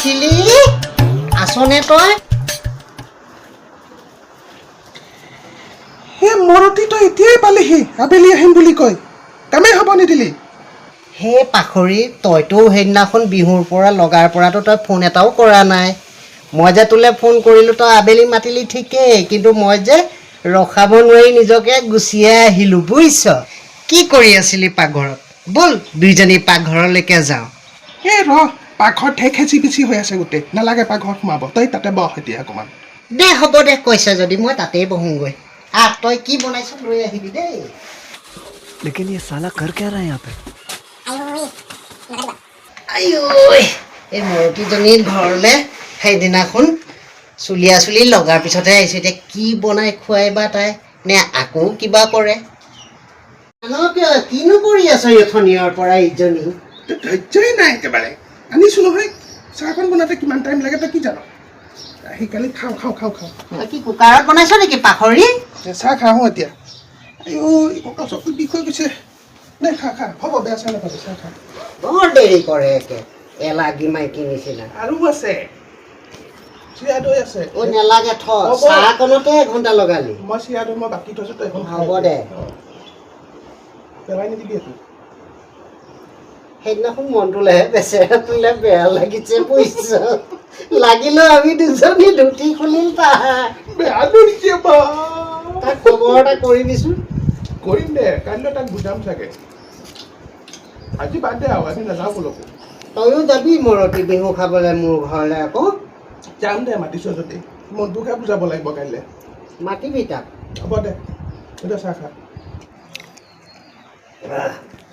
উঠিলি আছনে তই হে মৰতি তই এতিয়াই পালিহি আবেলি আহিম বুলি কয় কামে হ'ব নিদিলি হে পাখৰি তইতো সেইদিনাখন বিহুৰ পৰা লগাৰ পৰাতো তই ফোন এটাও কৰা নাই মই যে তোলে ফোন কৰিলোঁ তই আবেলি মাতিলি ঠিকেই কিন্তু মই যে ৰখাব নোৱাৰি নিজকে গুচিয়ে আহিলোঁ বুজিছ কি কৰি আছিলি পাকঘৰত ব'ল দুইজনী পাকঘৰলৈকে যাওঁ এ পাকঘৰত ঠেক খেচি পিচি হৈ আছে গোটেই নালাগে পাকঘৰত সোমাব তই তাতে বহ এতিয়া অকণমান দে হ'ব দে কৈছে যদি মই তাতেই বহোঁগৈ তই কি বনাইছ লৈ আহিবি দেই लेकिन ये साला कर क्या रहा है यहाँ पे আইঐ এই মৰতীজনীৰ ঘৰলৈ সেইদিনাখন চুলিয়া চুলি লগাৰ পিছতহে আহিছোঁ এতিয়া কি বনাই খুৱাই বা তাই নে আকৌ কিবা কৰে কিনো কৰি আছ অথনিয়ৰ পৰা ইজনী ধৈৰ্যই নাই একেবাৰে আনিছোঁ নহয় চাহখন বনাওঁতে কিমান টাইম লাগে তই কি জান সেইকালি খাওঁ তই কি কুকাৰত বনাইছ নেকি পাখৰি চাহ খাওঁ এতিয়া আইঅ কঁকাল চকু বিষ হৈ গৈছে নে খা হ'ব বেয়া চাহ নাপাবি চাহ খা বৰ দেৰি কৰে একে এলাগী মাইকী নিচিনা আৰু আছে চিৰা দৈ আছে ঐ নেলাগে থ চাহকণতে এঘণ্টা লগালি মই চিৰা দৈ মই বাকী থৈছোঁ তই এখন হ'ব দে পেলাই নিদিবি এইটো সেইদিনাখন মনটোলেহে বেচেৰাটোলে বেয়া লাগিছে বুজিছ লাগিলেও আমি দুজনী ধুতি খুলিম তাহাঁ বেয়া ধৰিছে বা তাক খবৰ এটা কৰিবিচোন কৰিম দে কাইলৈ তাক বুজাম চাগে আজি বাদ দে আৰু আমি নাযাওঁ ক'লৈকো তয়ো যাবি মৰতী বিহু খাবলৈ মোৰ ঘৰলৈ আকৌ যাম দে মাতিছ যদি মনটোকে বুজাব লাগিব কাইলৈ মাতিবি তাক হ'ব দে এতিয়া চাহ খা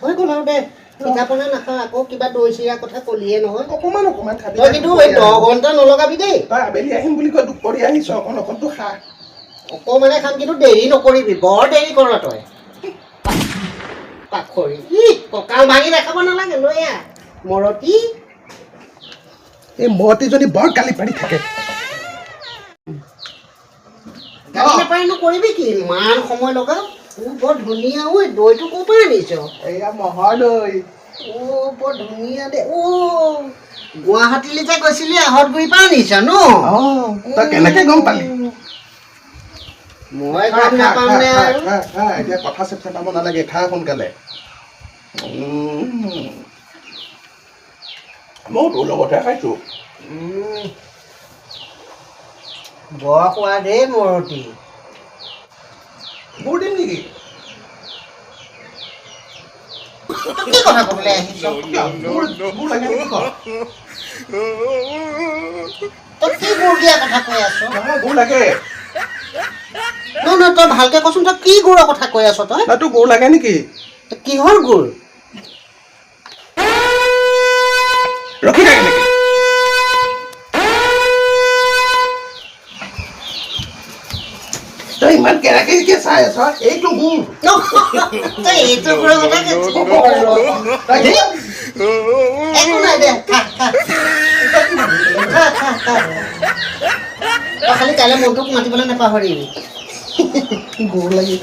হৈ গ'ল আৰু দে পিঠা পনা নাখাওঁ আকৌ কিবা দৈ চিৰা কথা কলিয়ে নহয় অকণমান খাবি তই কিন্তু এই 10 ঘণ্টা নলগাবি দেই তই আবেলি আহিম বুলি কৈ দুপৰীয়া আহিছ অকণতো খা অকণমানে খাম কিন্তু দেৰি নকৰিবি বৰ দেৰি কৰ তই পাখৰি কঁকাল ভাঙি দেখাব নালাগে লৈ আহ মৰতী এই মতি যদি বৰ গালি পাৰি থাকে গালি নাপাৰিনো কৰিবি কি ইমান সময় লগাও বৰ ধুনীয়া ঐ দৈটো ক'ৰ পৰা আনিছ এয়া মহৰ দৈ বৰ ধুনীয়া দে গুৱাহাটীলৈ যে গৈছিলি আহঁতগুৰিৰ পৰা আনিছ ন তই কেনেকে গম পালি মই গম নাপাম নে আৰু এতিয়া কথা চেপচেপাব নালাগে খা সোনকালে মই তোৰ লগতহে খাইছোঁ বৰ সোৱাদ দেই মৰতী গুৰ দিম নেকি কি কথা ক'বলৈ আহিছ গুৰ লাগে নেকি ক তই কি গুৰ দিয়া কথা কৈ আছ নহয় গুৰ লাগে নহয় তই ভালকে কচোন তই কি গুৰৰ কথা কৈ আছ তই তোৰ গুৰ লাগে নেকি কিহৰ গুৰ ৰখি থাকে নেকি তই ইমান কেৰাকে চাই আছ এইটো গুৰ তই এইটো গুৰৰ কথা একো নাই দে খা তই খালি কাইলৈ মনটোক মাতিবলৈ নাপাহৰিবি গুৰ লাগি